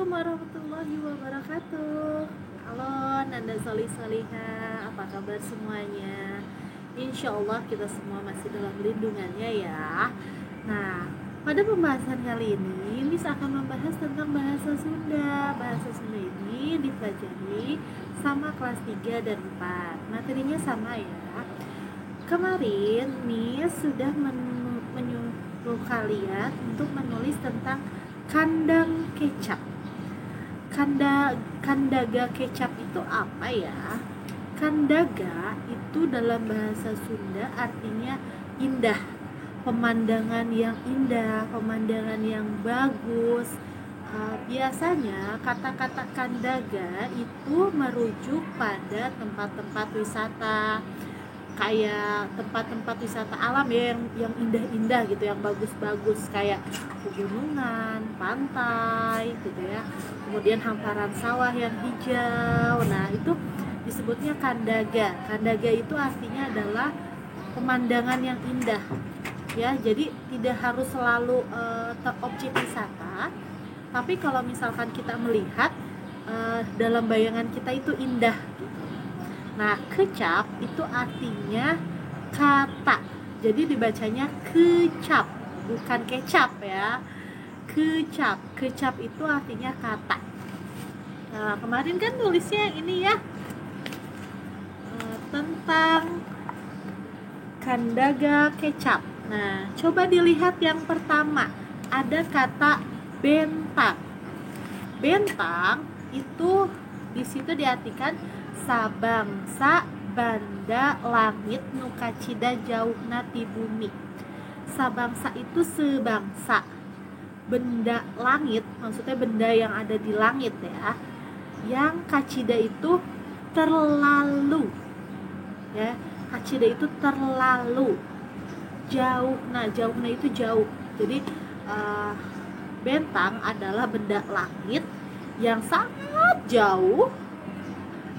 Assalamualaikum warahmatullahi wabarakatuh. Halo Nanda Solih-Soliha, apa kabar semuanya? Insya Allah kita semua masih dalam lindungannya ya. Nah, pada pembahasan kali ini Miss akan membahas tentang bahasa Sunda. Bahasa Sunda ini dipelajari sama kelas 3 dan 4. Materinya sama ya. Kemarin Miss sudah menyuruh kalian untuk menulis tentang kandang kecap. Kandaga kecap itu apa ya? Kandaga itu dalam bahasa Sunda artinya indah, pemandangan yang indah, pemandangan yang bagus. Biasanya kata-kata kandaga itu merujuk pada tempat-tempat wisata, kayak tempat-tempat wisata alam ya, yang indah-indah gitu, yang bagus-bagus, kayak pegunungan, pantai gitu ya, kemudian hamparan sawah yang hijau. Nah, itu disebutnya kandaga. Kandaga itu artinya adalah pemandangan yang indah ya. Jadi tidak harus selalu objek wisata, tapi kalau misalkan kita melihat dalam bayangan kita itu indah gitu. Nah, kecap itu artinya kata. Jadi dibacanya kecap, bukan kecap ya. Kecap. Kecap itu artinya kata. Nah, kemarin kan nulisnya ini ya, tentang kandaga kecap. Nah, coba dilihat yang pertama. Ada kata bentang. Bentang itu di situ diartikan sabangsa banda langit nukacida jauhna ti bumi. Sabangsa itu sebangsa, benda langit maksudnya benda yang ada di langit ya. Yang kacida itu terlalu ya, kacida itu terlalu jauh. Nah, jauhna itu jauh. Jadi bentang adalah benda langit yang sangat jauh,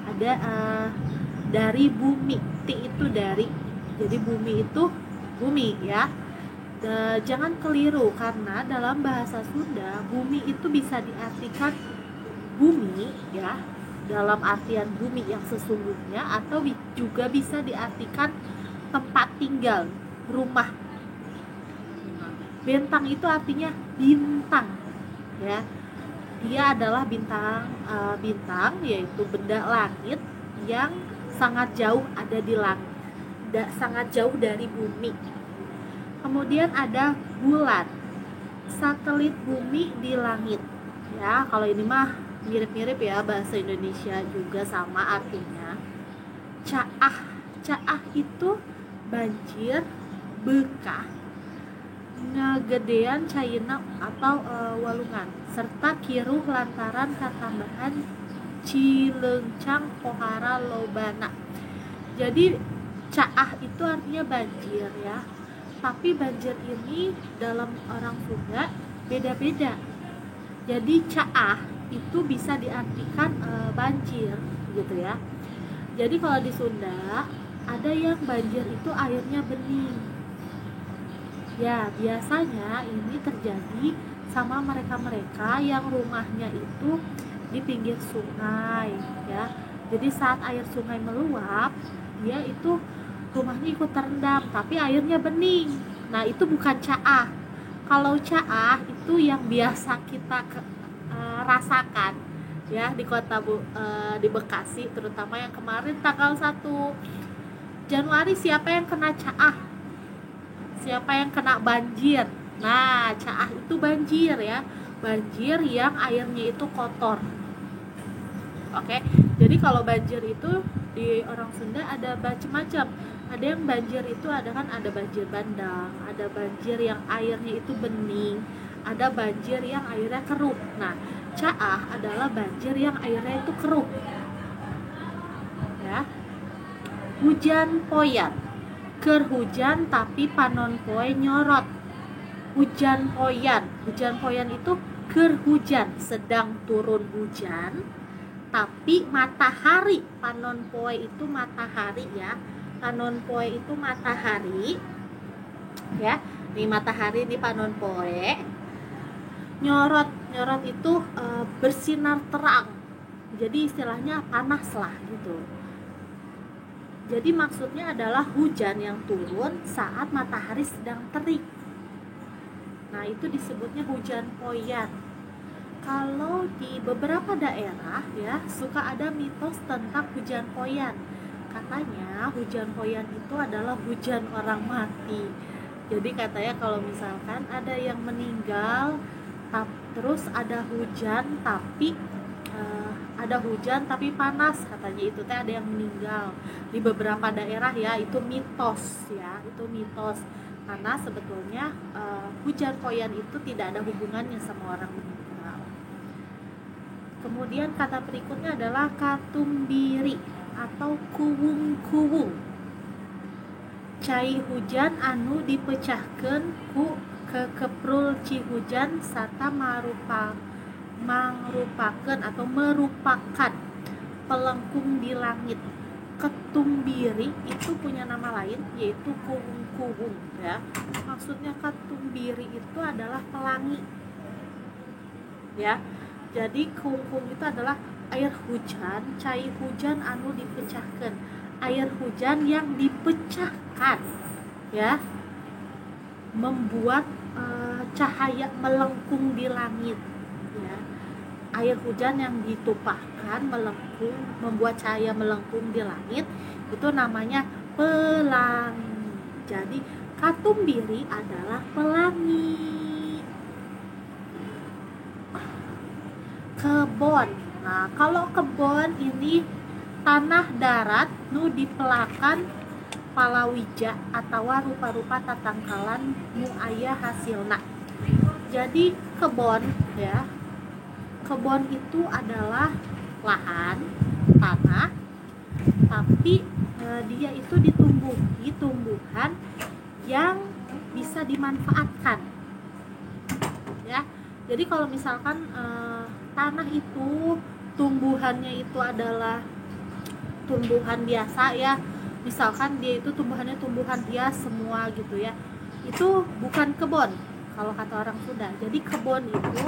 ada dari bumi. Ti itu dari, jadi bumi itu bumi ya. Jangan keliru, karena dalam bahasa Sunda bumi itu bisa diartikan bumi ya, dalam artian bumi yang sesungguhnya, atau juga bisa diartikan tempat tinggal, rumah. Bentang itu artinya bintang ya. Dia adalah bintang, yaitu benda langit yang sangat jauh ada di langit, sangat jauh dari bumi. Kemudian ada bulan, satelit bumi di langit ya. Kalau ini mah mirip-mirip ya, bahasa Indonesia juga sama artinya. Caah, caah itu banjir, bekah, ngagedean caina atau walungan, serta kiruh lantaran katambahan cileungcang pohara lobana. Jadi caah itu artinya banjir ya, tapi banjir ini dalam orang Sunda beda-beda. Jadi caah itu bisa diartikan banjir gitu ya. Jadi kalau di Sunda ada yang banjir itu airnya bening ya. Biasanya ini terjadi sama mereka-mereka yang rumahnya itu di pinggir sungai ya. Jadi saat air sungai meluap, dia itu rumahnya ikut terendam, tapi airnya bening. Nah, itu bukan caah. Kalau caah itu yang biasa kita rasakan ya di kota di Bekasi, terutama yang kemarin tanggal 1 Januari. Siapa yang kena caah? Siapa yang kena banjir? Nah, caah itu banjir ya, banjir yang airnya itu kotor. Oke, jadi kalau banjir itu di orang Sunda ada macam-macam. Ada yang banjir itu ada banjir bandang, ada banjir yang airnya itu bening, ada banjir yang airnya keruh. Nah, caah adalah banjir yang airnya itu keruh ya. Hujan poyan, keur hujan tapi panon poe nyorot. Hujan poyan itu keur hujan, sedang turun hujan, tapi matahari, panon poe itu matahari ya. Panon poe itu matahari ya. Nih matahari, nih panon poe nyorot Nyorot itu bersinar terang, jadi istilahnya panas lah gitu. Jadi maksudnya adalah hujan yang turun saat matahari sedang terik. Nah, itu disebutnya hujan poyan. Kalau di beberapa daerah ya suka ada mitos tentang hujan poyan. Katanya hujan poyan itu adalah hujan orang mati. Jadi katanya kalau misalkan ada yang meninggal, terus ada hujan tapi panas, katanya itu teh ada yang meninggal di beberapa daerah ya. Itu mitos ya, itu mitos. Karena sebetulnya hujan poyan itu tidak ada hubungannya sama orang meninggal. Kemudian kata berikutnya adalah katumbiri atau kuwung-kuwung. Cai hujan anu dipecahkeun ku kekeprul cihujan serta merupakan pelengkung di langit. Ketumbiri itu punya nama lain yaitu kuwung-kuwung ya. Maksudnya ketumbiri itu adalah pelangi ya. Jadi kuwung-kuwung itu adalah air hujan, cai hujan anu dipecahkan, air hujan yang dipecahkan ya, membuat cahaya melengkung di langit ya. Air hujan yang ditumpahkan melengkung, membuat cahaya melengkung di langit, itu namanya pelangi. Jadi katumbiri adalah pelangi. Kebon. Nah, kalau kebon ini tanah darat nu dipelakan palawija atau rupa-rupa tatangkalan nu aya hasilna. Jadi kebon ya, kebon itu adalah lahan tanah tapi dia itu ditumbuhi tumbuhan yang bisa dimanfaatkan ya. Jadi kalau misalkan tanah itu tumbuhannya itu adalah tumbuhan biasa ya, misalkan dia itu tumbuhannya tumbuhan hias semua gitu ya, itu bukan kebun kalau kata orang Sunda. Jadi kebun itu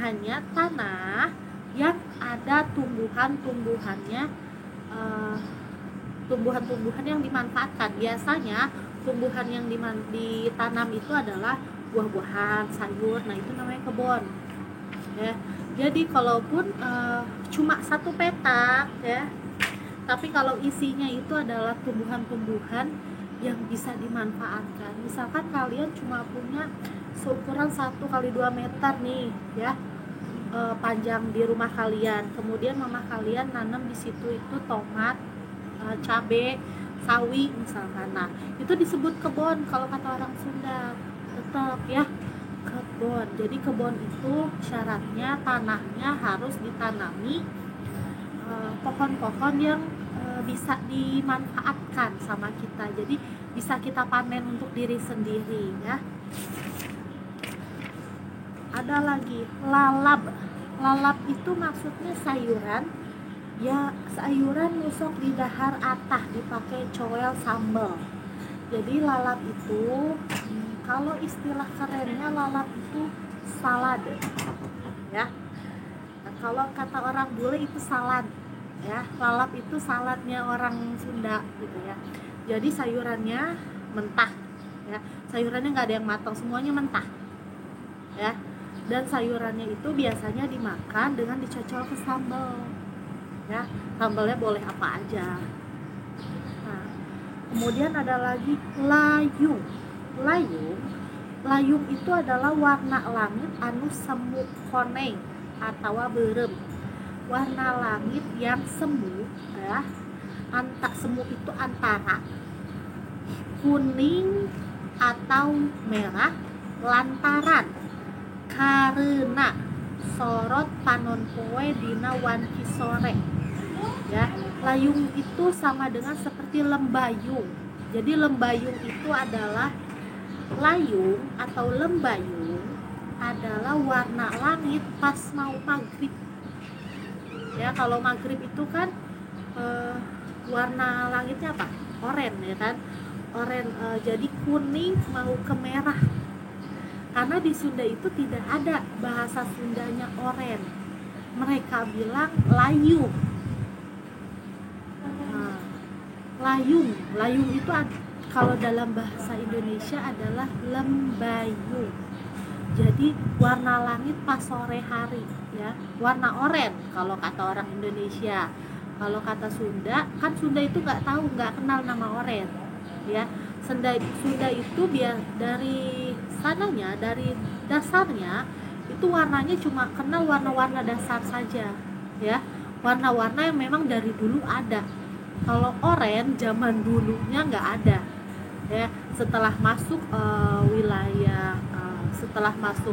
hanya tanah yang ada tumbuhan-tumbuhannya, tumbuhan-tumbuhan yang dimanfaatkan. Biasanya tumbuhan yang ditanam itu adalah buah-buahan, sayur. Nah, itu namanya kebun ya. Jadi kalaupun cuma satu petak ya, tapi kalau isinya itu adalah tumbuhan-tumbuhan yang bisa dimanfaatkan. Misalkan kalian cuma punya seukuran 1x2 meter nih ya, panjang di rumah kalian. Kemudian mama kalian nanam di situ itu tomat, cabe, sawi misalkan. Nah, itu disebut kebun kalau kata orang Sunda. Tetap ya, kebun. Jadi kebun itu syaratnya tanahnya harus ditanami pohon-pohon yang bisa dimanfaatkan sama kita. Jadi bisa kita panen untuk diri sendiri ya. Ada lagi lalap. Lalap itu maksudnya sayuran ya, sayuran nusok di dahar atah dipakai coel sambal. Jadi lalap itu kalau istilah kerennya lalap itu salad ya. Nah, kalau kata orang bule itu salad ya. Lalap itu saladnya orang Sunda gitu ya. Jadi sayurannya mentah ya, sayurannya nggak ada yang matang, semuanya mentah ya. Dan sayurannya itu biasanya dimakan dengan dicocol ke sambal ya. Sambalnya boleh apa aja. Nah, kemudian ada lagi layung. Layung itu adalah warna langit anu semu koneng atau berem. Warna langit yang semu ya, semu itu antara kuning atau merah lantaran karena sorot panon poe dina wanci sore ya. Layung itu sama dengan seperti lembayung. Jadi lembayung itu adalah layung atau lembayung adalah warna langit pas mau maghrib ya. Kalau maghrib itu kan warna langitnya apa? Oranye ya kan, oranye. Jadi kuning mau ke merah. Karena di Sunda itu tidak ada bahasa Sundanya oren, mereka bilang layung. Nah, layung itu kalau dalam bahasa Indonesia adalah lembayung. Jadi warna langit pas sore hari, ya, warna oren kalau kata orang Indonesia. Kalau kata Sunda, kan Sunda itu nggak kenal nama oren, ya. Sunda itu dari sananya, dari dasarnya itu warnanya cuma kenal warna-warna dasar saja, ya, warna-warna yang memang dari dulu ada. Kalau oren zaman dulunya nggak ada, ya. Setelah masuk setelah masuk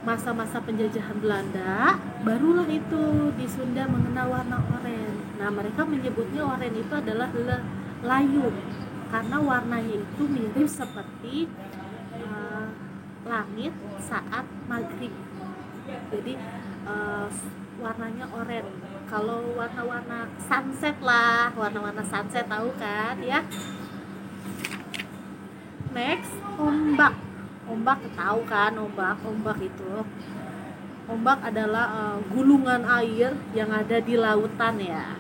masa-masa penjajahan Belanda, barulah itu di Sunda mengenal warna oren. Nah, mereka menyebutnya oren itu adalah layung karena warnanya itu mirip seperti langit saat maghrib. Jadi warnanya oren. Kalau warna-warna sunset lah, warna-warna sunset tahu kan, ya. Next, ombak tahu kan, ombak itu, ombak adalah gulungan air yang ada di lautan, ya.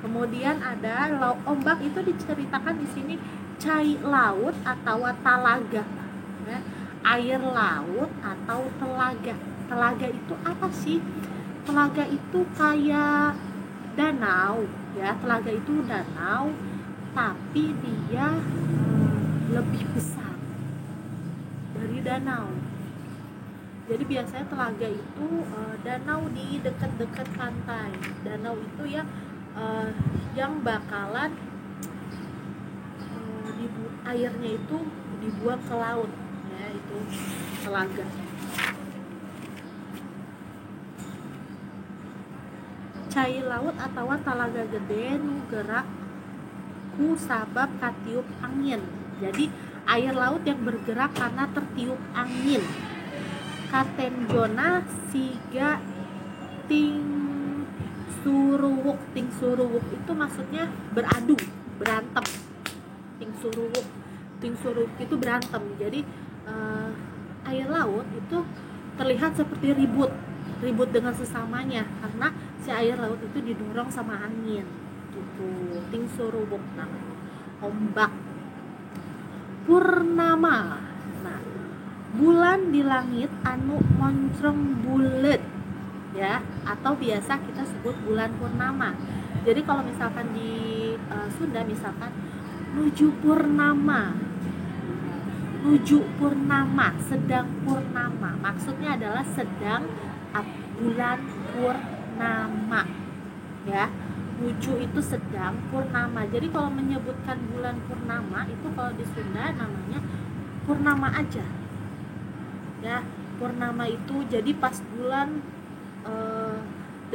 Kemudian ada ombak itu diceritakan di sini cai laut atau talaga, ya. Air laut atau telaga. Telaga itu apa sih? Telaga itu kayak danau, ya. Telaga itu danau tapi dia lebih besar dari danau. Jadi biasanya telaga itu danau di dekat-dekat pantai. Danau itu ya yang bakalan airnya itu dibuang ke laut, ya, itu telaga. Cai laut atau talaga gede nu gerak ku sabab katiup angin. Jadi air laut yang bergerak karena tertiup angin. Katenjona siga ting suruwuk itu maksudnya beradu, berantem. Ting suruwuk itu berantem. Jadi air laut itu terlihat seperti ribut dengan sesamanya karena si air laut itu didorong sama angin gitu. Ting suruwuk namanya. Ombak. Purnama. Nah, bulan di langit anu moncrong bulet, ya, atau biasa kita sebut bulan purnama. Jadi kalau misalkan di Sunda misalkan nuju purnama, sedang purnama, maksudnya adalah sedang bulan purnama, ya. Nuju itu sedang, purnama. Jadi kalau menyebutkan bulan purnama itu kalau di Sunda namanya purnama aja, ya. Purnama itu jadi pas bulan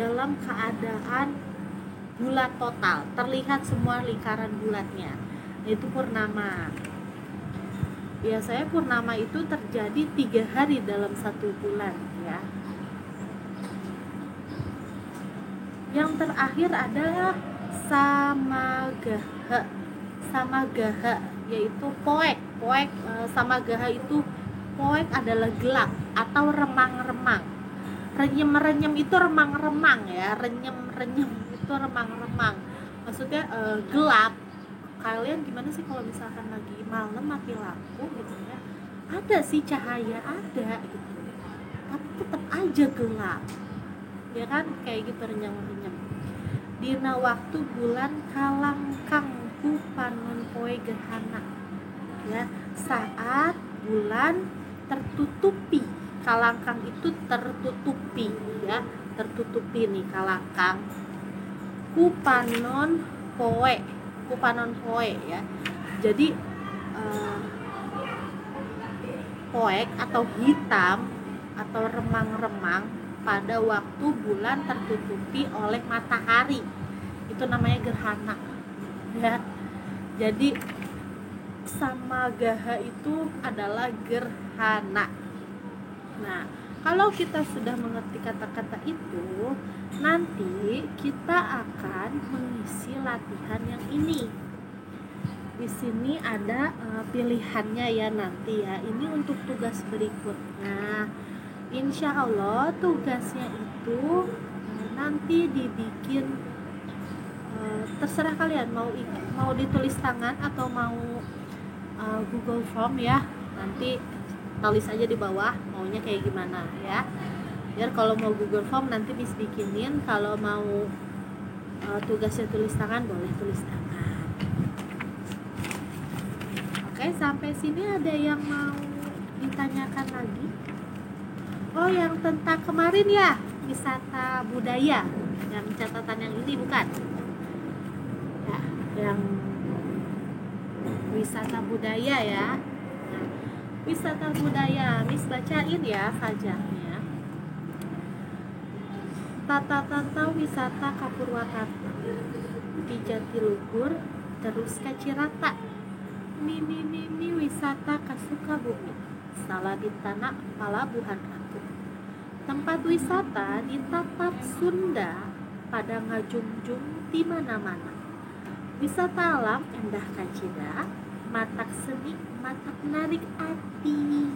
dalam keadaan bulat total, terlihat semua lingkaran bulatnya, itu purnama. Biasanya purnama itu terjadi 3 hari dalam satu bulan, ya. Yang terakhir adalah samagaha, yaitu poek. Samagaha itu poek adalah gelap atau remang-remang. Renyem itu remang-remang, ya. Renyem itu remang-remang. Maksudnya gelap. Kalian gimana sih kalau misalkan lagi malam mati lampu gitu, ya? Ada sih cahaya, ada gitu. Tapi tetap aja gelap. Ya kan, kayak gitu, renyem. Dina waktu bulan kalangkang ku panon poe gerhana, ya, saat bulan tertutupi. Kalangkang itu tertutupi, ya, tertutupi nih kalangkang. Ku panon poe, ya. Jadi poek atau hitam atau remang-remang pada waktu bulan tertutupi oleh matahari, itu namanya gerhana, ya. Jadi samagaha itu adalah gerhana. Nah, kalau kita sudah mengerti kata-kata itu, nanti kita akan mengisi latihan yang ini. Di sini ada pilihannya ya nanti ya. Ini untuk tugas berikutnya. Insya Allah tugasnya itu nanti dibikin, terserah kalian mau ditulis tangan atau mau Google Form ya. Nanti tulis aja di bawah maunya kayak gimana ya. Biar kalau mau Google Form nanti bisa bikinin, kalau mau tugasnya tulis tangan boleh tulis tangan. Oke, sampai sini ada yang mau ditanyakan lagi? Oh, yang tentang kemarin ya, wisata budaya, yang catatan yang ini bukan ya, yang wisata budaya ya. Nah, wisata budaya Miss bacain ya sajanya. Tata wisata ka Purwakarta, di Jatiluhur terus ke Cirata, mimi wisata ka Sukabumi, Salabintana Palabuhan Ratu. Tempat wisata di tapak Sunda pada ngajungjung di mana-mana. Wisata alam endah kacida, matak seni matak narik hati.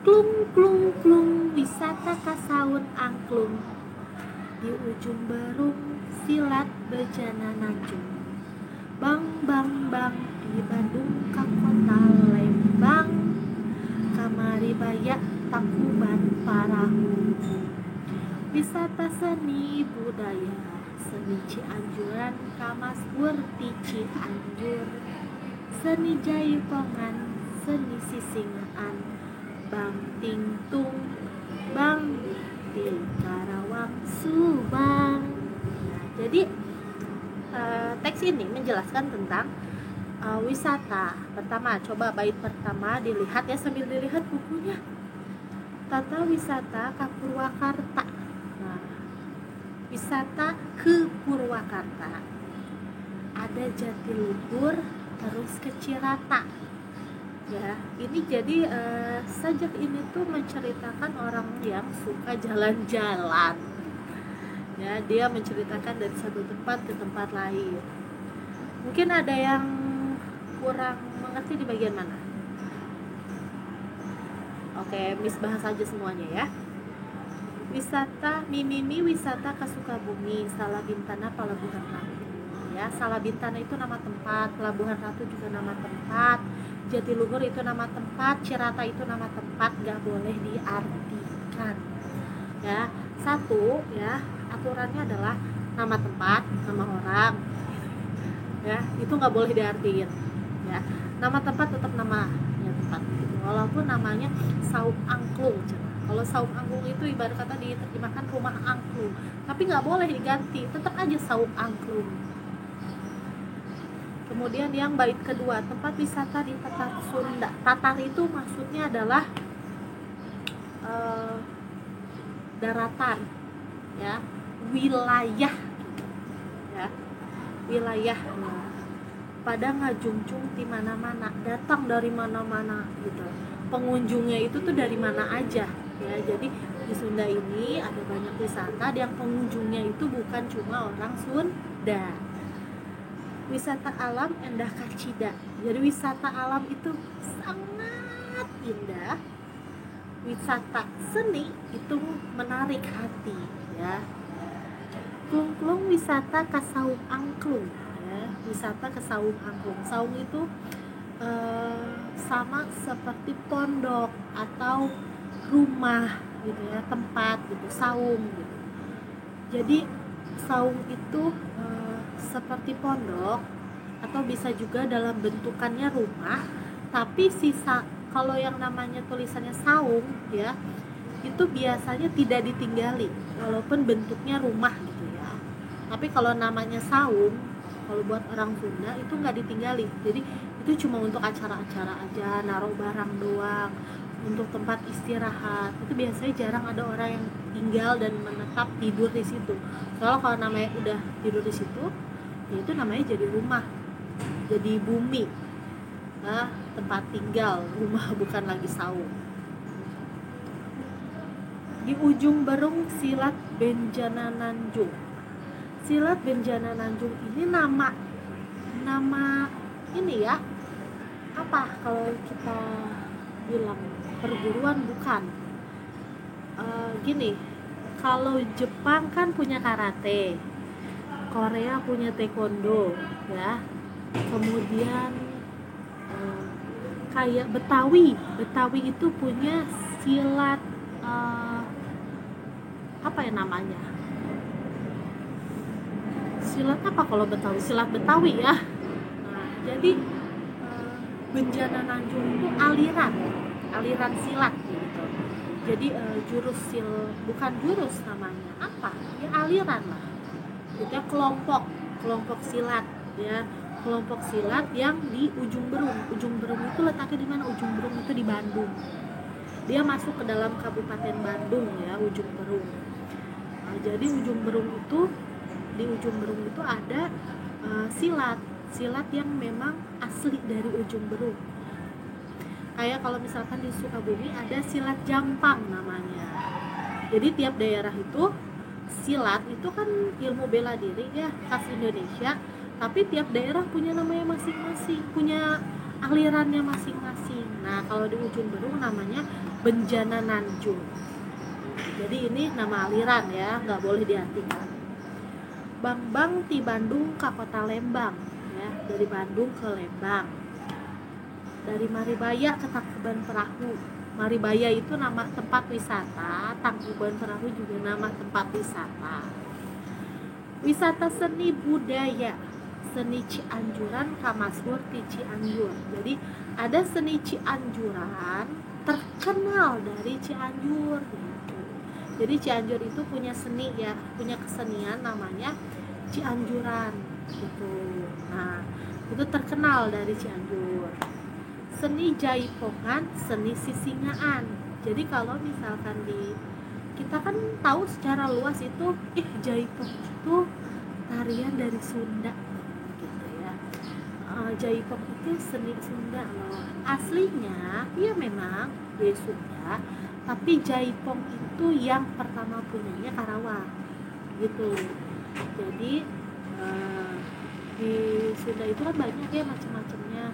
Klung wisata kasaun angklung, di ujung Berung silat bejana Nanjung. Bang di Bandung ka kota Lembang, kamari bayak Tangkuban Parahu. Wisata seni budaya seni Cianjuran Kamaswur di Cianjur, seni Jaipongan seni Sisingaan, Bang Tingtung Bang di Karawang Subang. Nah, jadi teks ini menjelaskan tentang wisata. Pertama, coba bait pertama dilihat ya, sambil dilihat bukunya. Tata wisata ke Purwakarta. Nah, wisata ke Purwakarta ada Jatiluhur terus ke Cirata ya. Ini jadi sajak ini tuh menceritakan orang yang suka jalan-jalan ya. Dia menceritakan dari satu tempat ke tempat lain. Mungkin ada yang kurang mengerti di bagian mana? Oke, Miss bahas aja semuanya ya. Wisata mimi wisata ke Sukabumi, Salabintana Palabuhan Ratu ya. Salabintana itu nama tempat, Pelabuhan Ratu juga nama tempat, Jatiluhur itu nama tempat, Cirata itu nama tempat, gak boleh diartikan ya. Satu ya, aturannya adalah nama tempat, nama orang ya, itu gak boleh diartiin ya. Nama tempat tetap nama ya, tempat gitu. Walaupun namanya Saung Angklung. Kalau Saung Angklung itu ibarat kata diterjemahkan rumah angklung, tapi gak boleh diganti, tetap aja Saung Angklung. Kemudian yang bait kedua, tempat wisata di Tatar Sunda. Tatar itu maksudnya adalah daratan ya, wilayah ya, wilayah pada ngajungjung di mana-mana, datang dari mana-mana gitu. Pengunjungnya itu tuh dari mana aja ya. Jadi di Sunda ini ada banyak wisata yang pengunjungnya itu bukan cuma orang Sunda. Wisata alam endah kacida. Jadi wisata alam itu sangat indah. Wisata seni itu menarik hati ya. Klung wisata ke Saung Angklung ya. Wisata ke Saung Angklung. Saung itu sama seperti pondok atau rumah gitu ya, tempat gitu, saung gitu. Jadi saung itu seperti pondok atau bisa juga dalam bentukannya rumah, tapi sisa kalau yang namanya tulisannya saung ya, itu biasanya tidak ditinggali walaupun bentuknya rumah gitu ya. Tapi kalau namanya saung, kalau buat orang Sunda itu nggak ditinggali. Jadi itu cuma untuk acara-acara aja, naruh barang doang, untuk tempat istirahat. Itu biasanya jarang ada orang yang tinggal dan menetap tidur di situ. Soalnya kalau namanya udah tidur di situ, ya itu namanya jadi rumah, jadi bumi. Nah, tempat tinggal, rumah bukan lagi saung. Di ujung Berung Silat Benjana Nanjung. Silat Benjana Nanjung ini nama ini ya, apa kalau kita bilang perguruan, bukan. Gini, kalau Jepang kan punya karate, Korea punya taekwondo ya, kemudian kayak Betawi itu punya silat, apa ya namanya, silat apa kalau Betawi, silat Betawi ya. Nah, jadi Benjana Nanjung itu aliran silat gitu. Jadi bukan jurus namanya, apa ya, aliran lah gitu ya, kelompok silat ya, kelompok silat yang di Ujung Berung itu letaknya di mana? Ujung Berung itu di Bandung, dia masuk ke dalam Kabupaten Bandung ya, Ujung Berung. Nah, jadi di Ujung Berung itu ada silat yang memang asli dari Ujung Berung. Kayak kalau misalkan di Sukabumi ada silat Jampang namanya. Jadi tiap daerah itu silat itu kan ilmu bela diri ya, khas Indonesia, tapi tiap daerah punya namanya masing-masing, punya alirannya masing-masing. Nah, kalau di Ujung Berung namanya Benjana Nanjung. Jadi ini nama aliran ya, nggak boleh diartikan. Bang ti Bandung ke kota Lembang ya, dari Bandung ke Lembang. Dari Maribaya ke Tangkuban Perahu. Maribaya itu nama tempat wisata, Tangkuban Perahu juga nama tempat wisata. Wisata seni budaya, seni Cianjuran Kamasur ti Cianjur. Jadi ada seni Cianjuran terkenal dari Cianjur gitu. Jadi Cianjur itu punya seni ya, punya kesenian namanya Cianjuran gitu. Nah, itu terkenal dari Cianjur. Seni Jaipongan, seni Sisingaan. Jadi kalau misalkan kita kan tahu secara luas itu Jaipong itu tarian dari Sunda gitu ya. Jaipong itu seni Sunda loh. Aslinya ya memang dari Sunda, tapi Jaipong itu yang pertama punyanya Karawang gitu. Jadi di Sunda itu kan banyak ya macam-macamnya.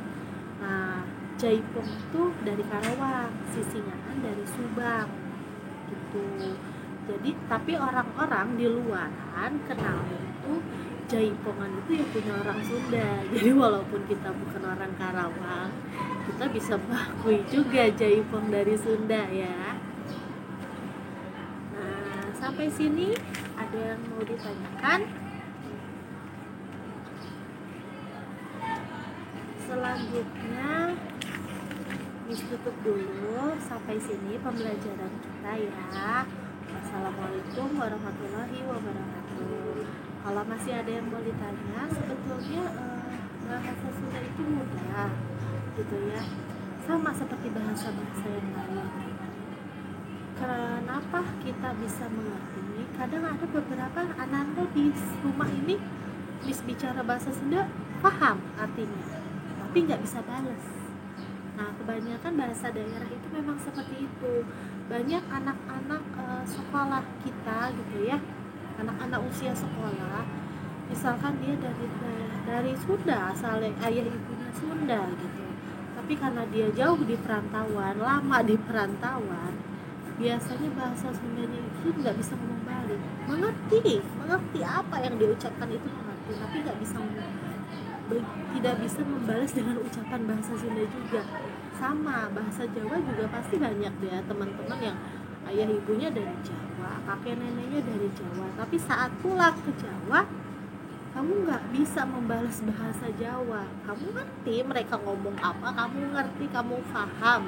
Nah, Jaipong itu dari Karawang, Sisingaan dari Subang gitu. Jadi tapi orang-orang di luaran kenalnya itu Jaipongan itu yang punya orang Sunda. Jadi walaupun kita bukan orang Karawang, kita bisa mengakui juga Jaipong dari Sunda ya. Nah, sampai sini ada yang mau ditanyakan? Selanjutnya Miss tutup dulu sampai sini pembelajaran kita ya. Wassalamualaikum warahmatullahi wabarakatuh. Kalau masih ada yang mau ditanya, sebetulnya bahasa Sunda itu mudah gitu ya, sama seperti bahasa-bahasa yang lain. Kenapa kita bisa mengerti? Kadang ada beberapa anak-anak di rumah ini Miss bicara bahasa Sunda paham artinya, tapi nggak bisa balas. Nah, kebanyakan bahasa daerah itu memang seperti itu. Banyak anak-anak sekolah kita gitu ya, anak-anak usia sekolah, misalkan dia dari Sunda, asalnya ayah ibunya Sunda gitu, tapi karena dia jauh di perantauan, lama di perantauan, biasanya bahasa Sundanya itu nggak bisa ngomong balik. Mengerti apa yang diucapkan itu mengerti, tapi tidak bisa membalas dengan ucapan bahasa Sunda juga. Sama bahasa Jawa juga pasti banyak ya teman-teman yang ayah ibunya dari Jawa, kakek neneknya dari Jawa, tapi saat pulang ke Jawa kamu nggak bisa membalas bahasa Jawa. Kamu ngerti mereka ngomong apa, kamu ngerti, kamu paham,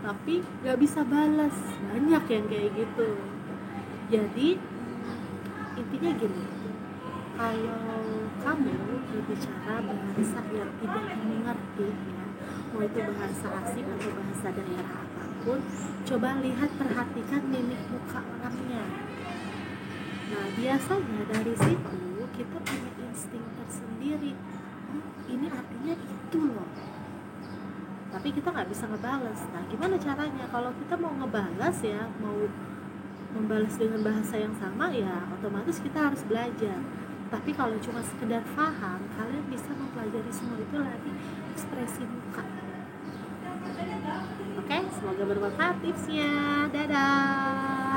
tapi nggak bisa balas. Banyak yang kayak gitu. Jadi intinya gini, kalau kamu berbicara bahasa yang tidak kamu ngerti ya, mau itu bahasa asing atau bahasa daerah apapun, coba lihat, perhatikan mimik muka orangnya. Nah, biasanya dari situ kita punya insting tersendiri, ini artinya itu loh, tapi kita nggak bisa ngebales. Nah, gimana caranya? Kalau kita mau ngebales ya, mau membalas dengan bahasa yang sama ya, otomatis kita harus belajar. Tapi kalau cuma sekedar paham, kalian bisa mempelajari semua itu lagi ekspresi muka. Oke, semoga bermanfaat tipsnya. Dadah.